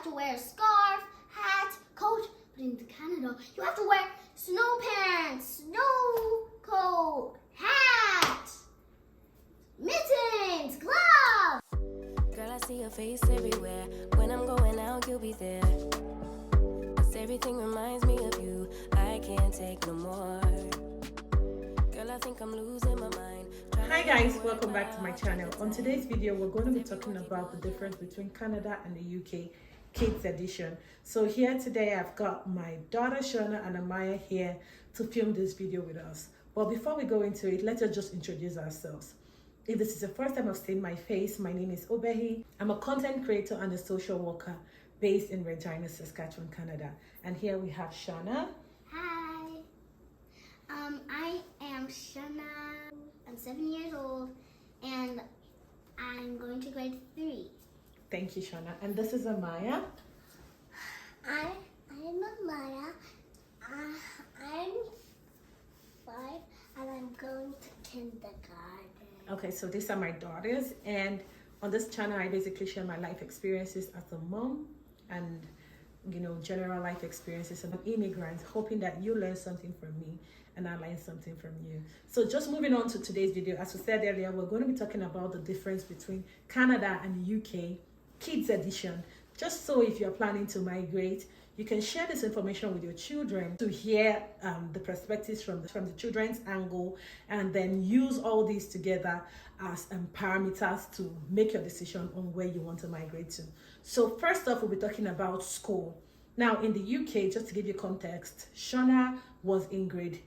have to wear a scarf, hat, coat. But in Canada, you have to wear snow pants, snow coat, hat, mittens, gloves. Girl, I see your face everywhere. When I'm going out, you'll be there. 'Cause everything reminds me of you. I can't take no more. Girl, I think I'm losing my mind. Hi guys, welcome back to my channel. On today's video, we're going to be talking about the difference between Canada and the UK Kids Edition. So here today, I've got my daughter Shauna and Amaya here to film this video with us. But before we go into it, let's just introduce ourselves. If this is the first time I've seen my face, my name is Obehi. I'm a content creator and a social worker based in Regina, Saskatchewan, Canada. And here we have Shauna. Hi. I am Shana. I'm 7 years old and I'm going to grade 3. Thank you, Shauna. And this is Amaya. I'm Amaya. I'm 5 and I'm going to kindergarten. Okay, so these are my daughters, and on this channel I basically share my life experiences as a mom and general life experiences. And I'm immigrant, hoping that you learn something from me and I learn something from you. So just moving on to today's video, as we said earlier, we're going to be talking about the difference between Canada and the UK Kids Edition. Just so if you're planning to migrate, you can share this information with your children to hear the perspectives from the children's angle, and then use all these together as parameters to make your decision on where you want to migrate to. So first off, we'll be talking about school. Now in the UK, just to give you context, Shauna was in grade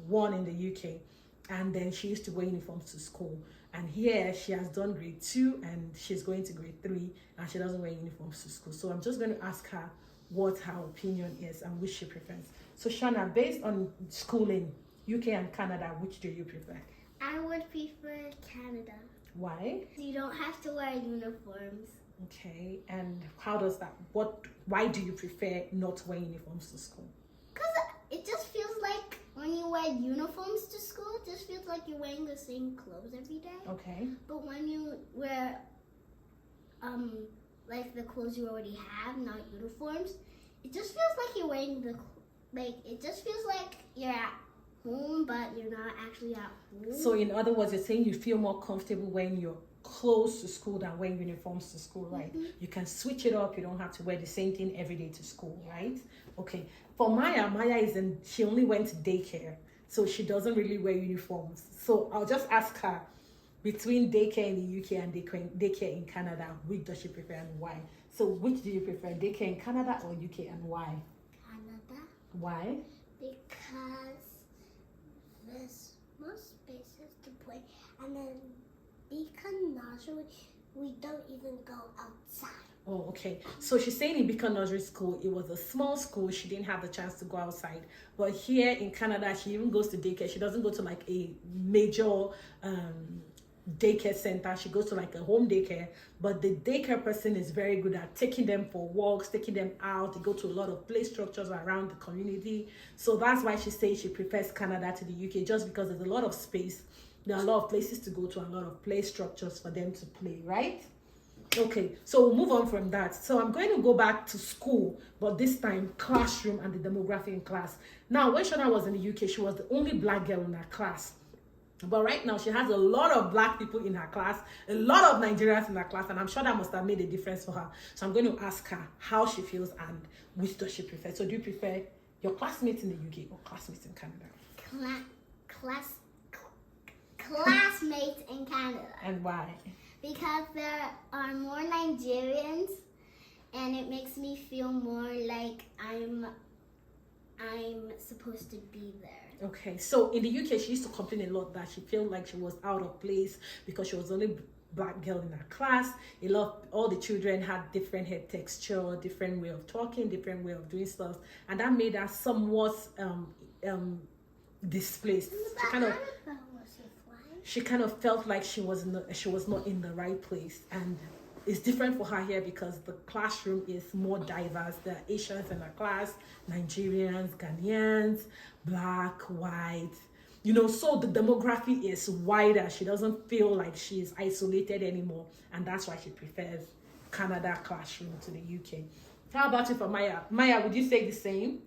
1 in the UK, and then she used to wear uniforms to school. And here she has done grade 2 and she's going to grade 3 and she doesn't wear uniforms to school. So I'm just going to ask her what her opinion is and which she prefers. So Shauna, based on schooling, UK and Canada, which do you prefer? I would prefer Canada. Why? You don't have to wear uniforms. Okay, and how does that, why do you prefer not wearing uniforms to school? Because it just feels like when you wear uniforms to school, it just feels like you're wearing the same clothes every day. Okay. But when you wear like the clothes you already have, not uniforms, it just feels like you're wearing it just feels like you're at home, but you're not actually at home. So in other words, you're saying you feel more comfortable wearing your clothes to school than wearing uniforms to school, right? Mm-hmm. You can switch it up. You don't have to wear the same thing every day to school, right? Okay. For Maya she only went to daycare, so she doesn't really wear uniforms. So I'll just ask her, between daycare in the UK and daycare in Canada, which does she prefer and why? So which do you prefer, daycare in Canada or UK, and why? Canada. Why? Because there's more spaces to play, and then Beacon Nursery, we don't even go outside. Oh, okay. So she's saying in Beacon Nursery School, it was a small school. She didn't have the chance to go outside. But here in Canada, she even goes to daycare. She doesn't go to like a major daycare center. She goes to like a home daycare. But the daycare person is very good at taking them for walks, taking them out. They go to a lot of play structures around the community. So that's why she says she prefers Canada to the UK, just because there's a lot of space. There are a lot of places to go to, and a lot of play structures for them to play, right? Okay, so we'll move on from that. So I'm going to go back to school, but this time classroom and the demography in class. Now, when Shauna was in the UK, she was the only black girl in her class. But right now, she has a lot of black people in her class, a lot of Nigerians in her class, and I'm sure that must have made a difference for her. So I'm going to ask her how she feels and which does she prefer. So do you prefer your classmates in the UK or classmates in Canada? Classmates in Canada. And why? Because there are more Nigerians, and it makes me feel more like I'm supposed to be there. Okay, so in the UK, she used to complain a lot that she felt like she was out of place because she was the only black girl in her class. All the children had different head texture, different way of talking, different way of doing stuff, and that made her somewhat displaced. She kind of felt like she was not in the right place, and it's different for her here because the classroom is more diverse. There are Asians in her class, Nigerians, Ghanaians, black, white, so the demography is wider. She doesn't feel like she's isolated anymore, and that's why she prefers Canada classroom to the UK. How about you for Maya? Maya, would you say the same?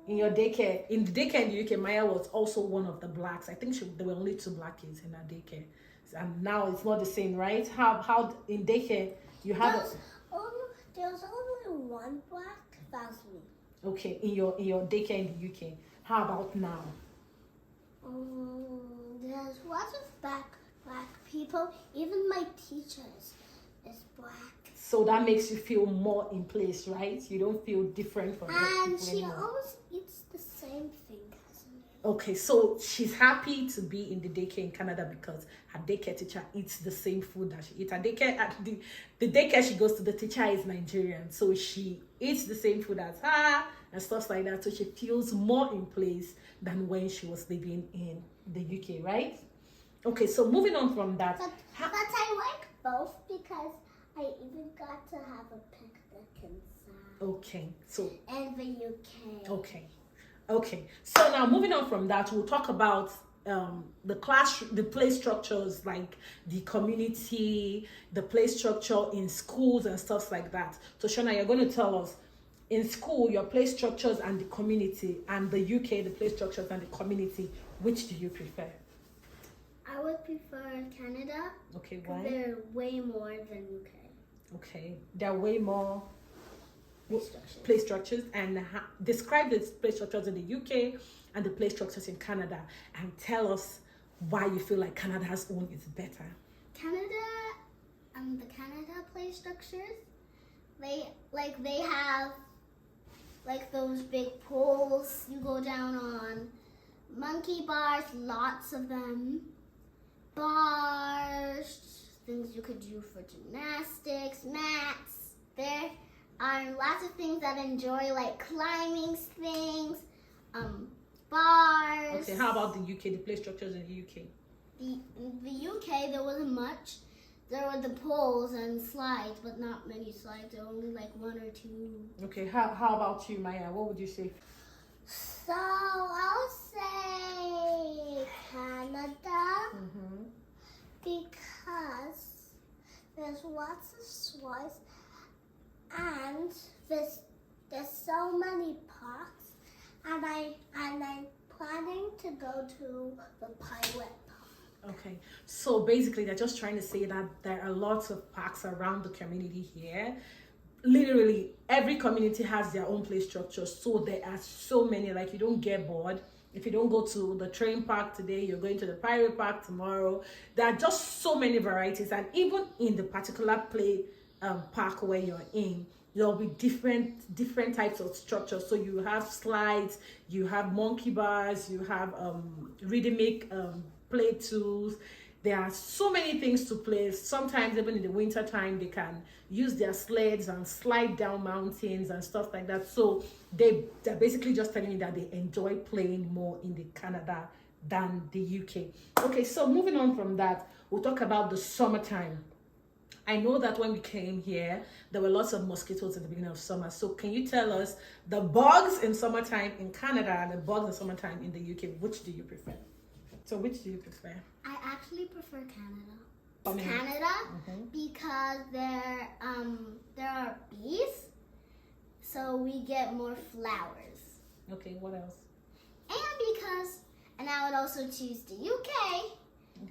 In your daycare, in the daycare in the UK, Maya was also one of the blacks. I think there were only 2 black kids in her daycare, and now it's not the same, right? How in daycare you have there's only 1 black. That's me. okay, in your daycare in the UK. How about now? There's lots of black people. Even my teachers is black. So that makes you feel more in place, right? You don't feel different from And people she anymore. always eats the same thing as me. Okay, so she's happy to be in the daycare in Canada because her daycare teacher eats the same food that she eats. Her daycare at the daycare she goes to, the teacher is Nigerian, so she eats the same food as her and stuff like that. So she feels more in place than when she was living in the UK, right? Okay, so moving on from that. But I like both because I even got to have a picnic inside. Okay, so And the UK. Okay. So now moving on from that, we'll talk about the play structures, like the community, the play structure in schools and stuff like that. So Shona, you're going to tell us in school your play structures and the community, and the UK the play structures and the community. Which do you prefer? I would prefer Canada. Okay, Because why? they're way more than UK. Okay, there are way more Structures. play structures, and describe the play structures in the UK and the play structures in Canada, and tell us why you feel like Canada's own is better. The Canada play structures, they have like those big poles you go down on, monkey bars, lots of them, bars, things you could do for gymnastics, mats. There are lots of things that enjoy, like climbing things, bars. Okay, how about the UK, the play structures in the UK? The UK, there wasn't much. There were the poles and slides, but not many slides. There were only like 1 or 2. Okay, how about you, Maya? What would you say? So I'll say Canada because there's lots of slides and there's so many parks, and I'm planning to go to the pilot park. Okay, so basically they're just trying to say that there are lots of parks around the community here. Literally every community has their own play structure, so there are so many, like you don't get bored. If you don't go to the train park today, you're going to the pirate park tomorrow. There are just so many varieties, and even in the particular play park where you're in, there'll be different types of structures. So you have slides, you have monkey bars, you have rhythmic play tools. There are so many things to play. Sometimes even in the winter time, they can use their sleds and slide down mountains and stuff like that. So they're basically just telling you that they enjoy playing more in the Canada than the UK. Okay, so moving on from that, we'll talk about the summertime. I know that when we came here, there were lots of mosquitoes at the beginning of summer. So can you tell us the bugs in summertime in Canada and the bugs in summertime in the UK? Which do you prefer? So which do you prefer? I actually prefer Canada. Canada? Canada because there are bees, so we get more flowers. Okay, what else? And I would also choose the UK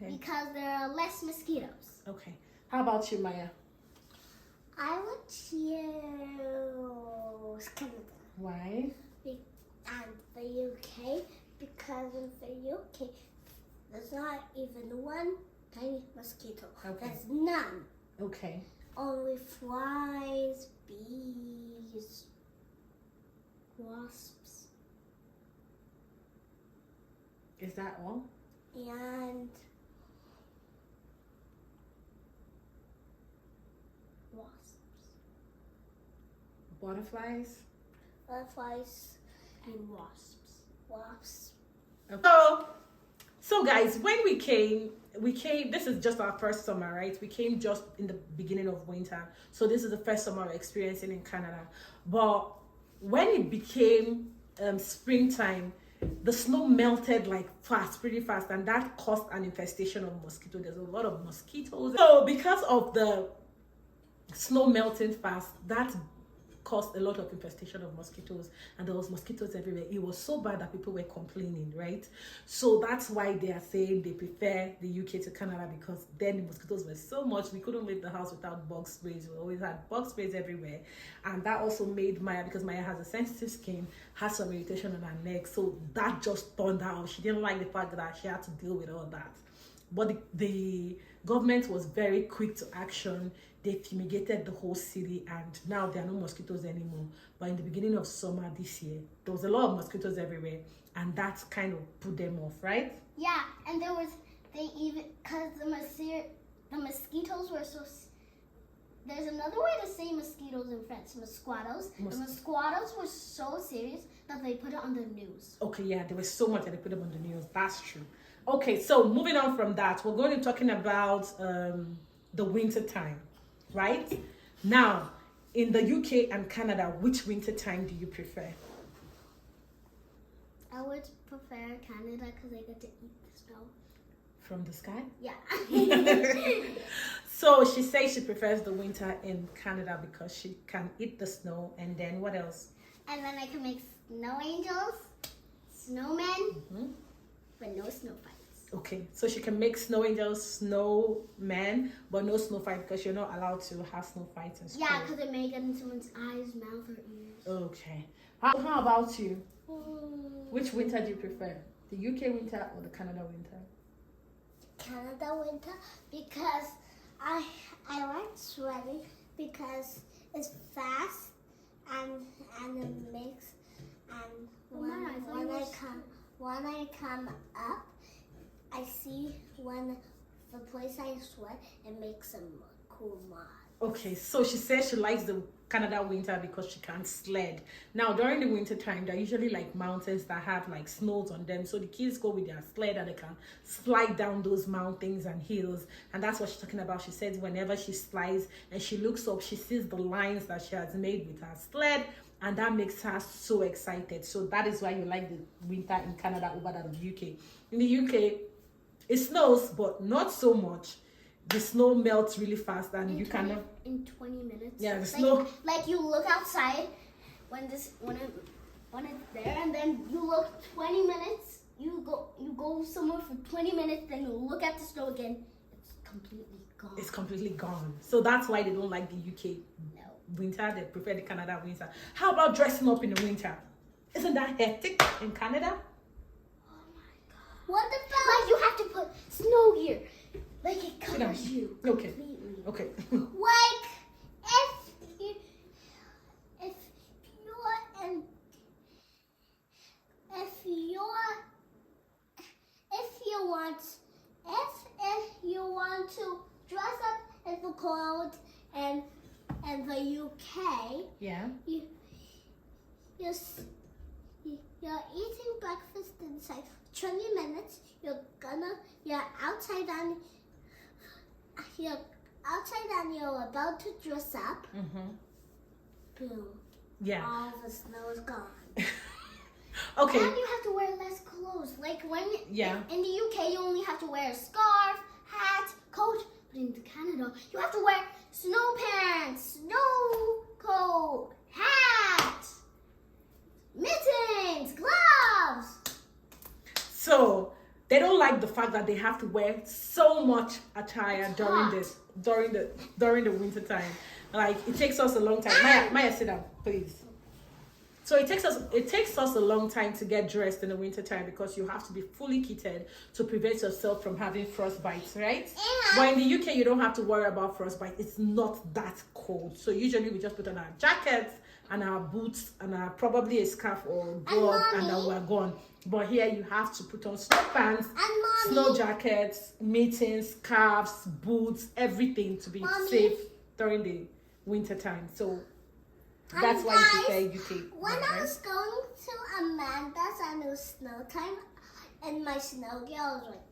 because there are less mosquitoes. Okay. How about you, Maya? I would choose Canada. Why? And the UK because in the UK there's not even one tiny mosquito. Okay. There's none. Okay. Only flies, bees, wasps, Is that all? and wasps. Butterflies? Butterflies and wasps. Wasps. Okay. So guys, when we came, this is just our first summer, right? We came just in the beginning of winter. So this is the first summer we're experiencing in Canada. But when it became springtime, the snow melted like pretty fast, and that caused an infestation of mosquitoes. There's a lot of mosquitoes. So because of the snow melting fast, that caused a lot of infestation of mosquitoes, and there was mosquitoes everywhere. It was so bad that people were complaining, right? So that's why they are saying they prefer the UK to Canada, because then the mosquitoes were so much we couldn't leave the house without bug sprays. We always had bug sprays everywhere, and that also made Maya, because Maya has a sensitive skin, has some irritation on her neck, so that just turned her off. She didn't like the fact that she had to deal with all that. But the government was very quick to action. They fumigated the whole city, and now there are no mosquitoes anymore. But in the beginning of summer this year, there was a lot of mosquitoes everywhere, and that kind of put them off, right? Yeah, and because the mosquitoes were so. There's another way to say mosquitoes in French, mosquitoes. The mosquitoes were so serious that they put it on the news. Okay, yeah, there was so much that they put them on the news. That's true. Okay, so moving on from that, we're going to be talking about the winter time, right? Now, in the UK and Canada, which winter time do you prefer? I would prefer Canada because I get to eat the snow. From the sky? Yeah. So she says she prefers the winter in Canada because she can eat the snow, and then what else? And then I can make snow angels, snowmen, but no snow fights. Okay, so she can make snow angels, snowmen, but no snow fight because you're not allowed to have snow fights in school. Yeah, because it may get in someone's eyes, mouth, or ears. Okay. How about you? Which winter do you prefer? The UK winter or the Canada winter? Canada winter, because I like sweating because it's fast and it makes, and when I come up, I see when the place I sweat, it makes some cool mud. Okay, so she says she likes the Canada winter because she can sled. Now, during the winter time, there are usually like mountains that have like snows on them. So the kids go with their sled and they can slide down those mountains and hills. And that's what she's talking about. She says whenever she slides and she looks up, she sees the lines that she has made with her sled. And that makes her so excited. So that is why you like the winter in Canada over that of the UK. In the UK, it snows, but not so much. The snow melts really fast, and you cannot. In 20 minutes. Yeah, the snow. Like you look outside when it's there, and then you look 20 minutes. You go somewhere for 20 minutes, then you look at the snow again. It's completely gone. It's completely gone. So that's why they don't like the UK winter. They prefer the Canada winter. How about dressing up in the winter? Isn't that hectic in Canada? What about like you have to put snow gear, like it covers you okay completely. Okay. Like if you want to dress up in the cold and the UK, yeah, you're eating breakfast inside. 20 minutes, you're outside and you're about to dress up. Boom. Yeah. All the snow is gone. Okay. And you have to wear less clothes. Like in the UK, you only have to wear a scarf, hat, coat. But in Canada, you have to wear snow pants, snow coat, hat, mittens, gloves. So they don't like the fact that they have to wear so much attire during the winter time. Like it takes us a long time. Maya, sit down, please. So it takes us a long time to get dressed in the winter time because you have to be fully kitted to prevent yourself from having frostbites, right? Yeah. But in the UK, you don't have to worry about frostbite. It's not that cold. So usually we just put on our jackets and our boots and probably a scarf or glove, and then we're gone. But here you have to put on snow pants, snow jackets, mittens, scarves, boots, everything to be safe during the winter time. So that's why you prefer UK. When I was going to Amanda's and it was snow time, and my snow girl was like,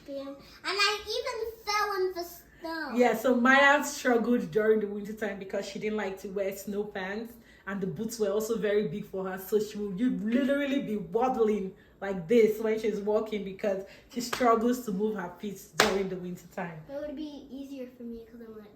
beam, and I even fell in the snow. Yeah, so Maya struggled during the winter time because she didn't like to wear snow pants, and the boots were also very big for her. So she would literally be waddling like this when she's walking because she struggles to move her feet during the winter time. It would be easier for me because I'm like,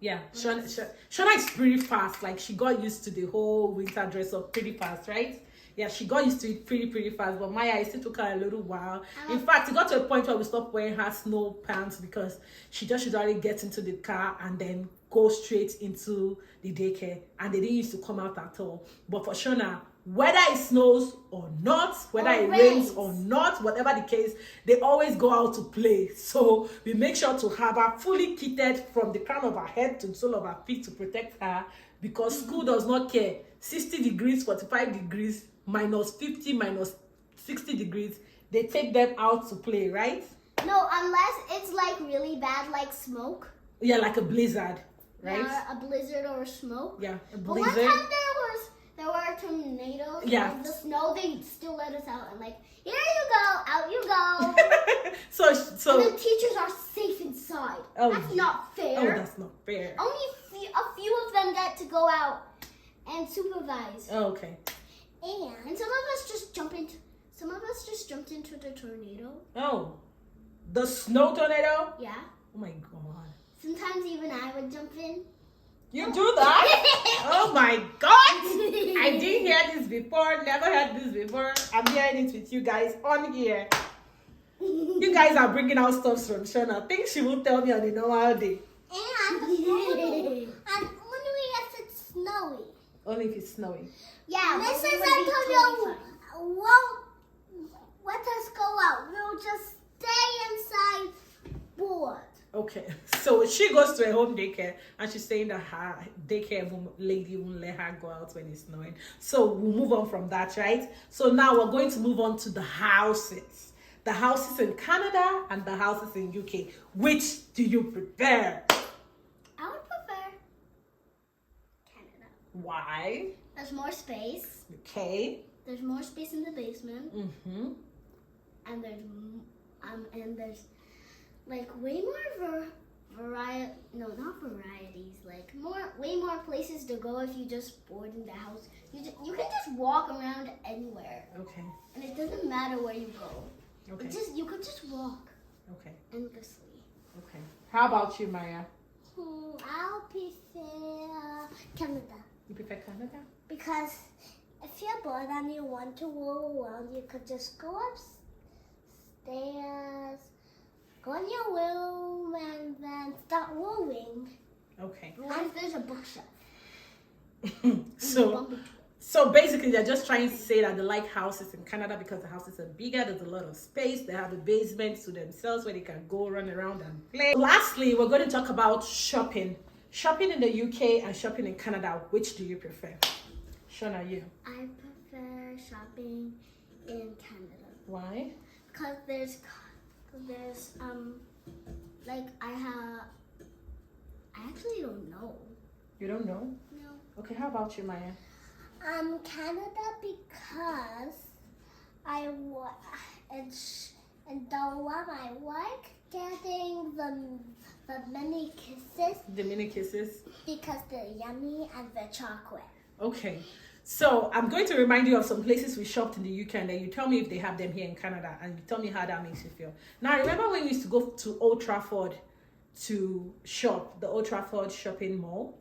Yeah, Shona is pretty fast. Like, she got used to the whole winter dress up pretty fast, right? Yeah, she got used to it pretty fast. But Maya, it still took her a little while. In fact, it got to a point where we stopped wearing her snow pants because she just usually gets into the car and then go straight into the daycare. And they didn't used to come out at all. But for Shona, whether it snows or not, whether it rains or not, whatever the case, they always go out to play. So we make sure to have her fully kitted from the crown of her head to the sole of her feet to protect her, because school does not care. 60 degrees, 45 degrees, minus 50, minus 60 degrees, they take them out to play, right? No, unless it's like really bad, like smoke. Yeah, like a blizzard, right? Yeah, a blizzard or a smoke. Yeah, a But blizzard. one time there were tornadoes. Yeah. And the snow, they still let us out and like, here you go, out you go. so And the teachers are safe inside. Oh, That's not fair. Oh, that's not fair. Only a few of them get to go out and supervise. Oh, okay. And some of us just jumped into the tornado. Oh, the snow tornado? Yeah. Oh my God. Sometimes even I would jump in. You do that? Oh my God. I didn't hear this before. Never heard this before. I'm hearing it with you guys on here. You guys are bringing out stuff from Shona. Things she won't tell me on a normal day. And only if it's snowy. Only if it's snowing. Yeah, Mrs. Antonio won't let us go out. We'll just stay inside bored. Okay, so she goes to a home daycare and she's saying that her daycare lady won't let her go out when it's snowing. So we'll move on from that, right? So now we're going to move on to the houses. The houses in Canada and the houses in UK. Which do you prefer? I would prefer Canada. Why? There's more space. Okay. There's more space in the basement. Mm-hmm. And there's like way more variety. No, not varieties. Like way more places to go if you just board in the house. You can just walk around anywhere. Okay. And it doesn't matter where you go. Okay. You could just walk Okay. endlessly. Okay. How about you, Maya? I'll prefer Canada. You prefer Canada? Because if you're bored and you want to roll around, you could just go upstairs, go in your room, and then start rolling. Okay. What if there's a bookshelf? So basically, they're just trying to say that they like houses in Canada because the houses are bigger, there's a lot of space, they have a basement to themselves where they can go run around and play. Lastly, we're going to talk about shopping. Shopping in the UK and shopping in Canada, which do you prefer? Shona, you? I prefer shopping in Canada. Why? Because there's like I actually don't know. You don't know? No. Okay, how about you, Maya? Canada because and the one I like getting the mini kisses The mini kisses? because they're yummy and they're chocolate. Okay. So I'm going to remind you of some places we shopped in the UK, and then you tell me if they have them here in Canada, and you tell me how that makes you feel. Now, remember when we used to go to Old Trafford to shop, the Old Trafford shopping mall?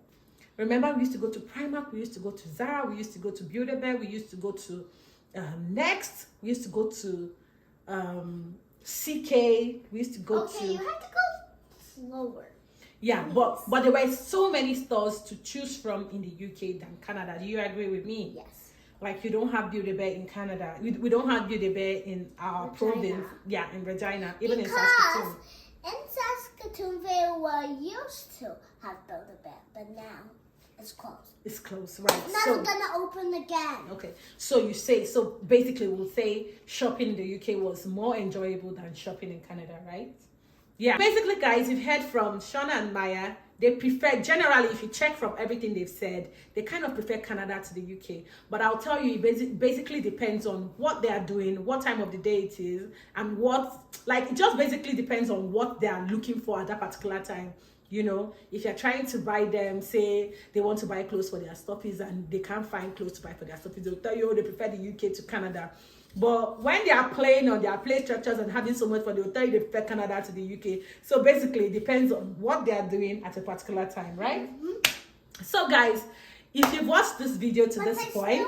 Remember, we used to go to Primark, we used to go to Zara, we used to go to Build-A-Bear, we used to go to Next, we used to go to CK, we used to go to... Okay, you have to go slower. Yeah, but there were so many stores to choose from in the UK than Canada. Do you agree with me? Yes. Like, you don't have Build-A-Bear in Canada. We don't have Build-A-Bear in our province. Yeah, in Regina, even in Saskatoon. In Saskatoon, they were used to have Build-A-Bear, but now it's closed. It's close, right? Now So, it's gonna open again. okay. So basically we'll say shopping in the UK was more enjoyable than shopping in Canada, right? Yeah. Basically, guys, you've heard from Shona and Maya. They prefer, generally, if you check from everything they've said, they kind of prefer Canada to the UK. But I'll tell you, it basically depends on what they are doing, what time of the day it is, and it just basically depends on what they are looking for at that particular time. You know, if you're trying to buy them, say they want to buy clothes for their stuffies and they can't find clothes to buy for their stuffies, they'll tell you they prefer the UK to Canada. But when they are playing on their play structures and having so much fun, they'll tell you they prefer Canada to the UK. So basically, it depends on what they are doing at a particular time, right? So guys, if you've watched this video to this point,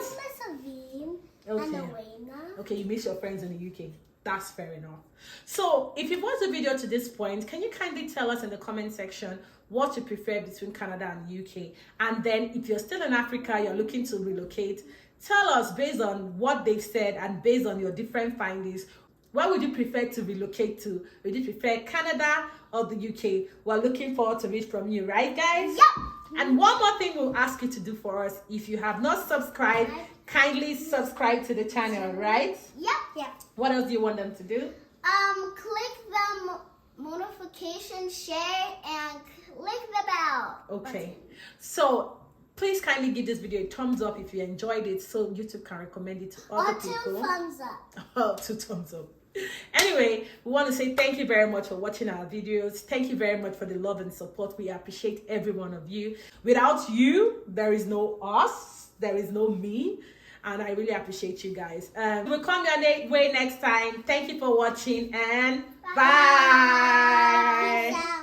okay, you miss your friends in the UK. That's fair enough. So if you've watched the video to this point, can you kindly tell us in the comment section what you prefer between Canada and the UK? And then if you're still in Africa, you're looking to relocate, tell us based on what they've said and based on your different findings, where would you prefer to relocate to? Would you prefer Canada or the UK? We're looking forward to it from you, right guys? Yep. And one more thing we'll ask you to do for us, if you have not subscribed, kindly subscribe to the channel, right? Yep. What else do you want them to do? Click the notification, share, and click the bell. Okay. So please kindly give this video a thumbs up if you enjoyed it, so YouTube can recommend it to other people. 2 thumbs up. Oh, 2 thumbs up. Anyway, we want to say thank you very much for watching our videos. Thank you very much for the love and support. We appreciate every one of you. Without you, there is no us, there is no me, and I really appreciate you guys. We'll come your way next time. Thank you for watching, and bye. Peace out.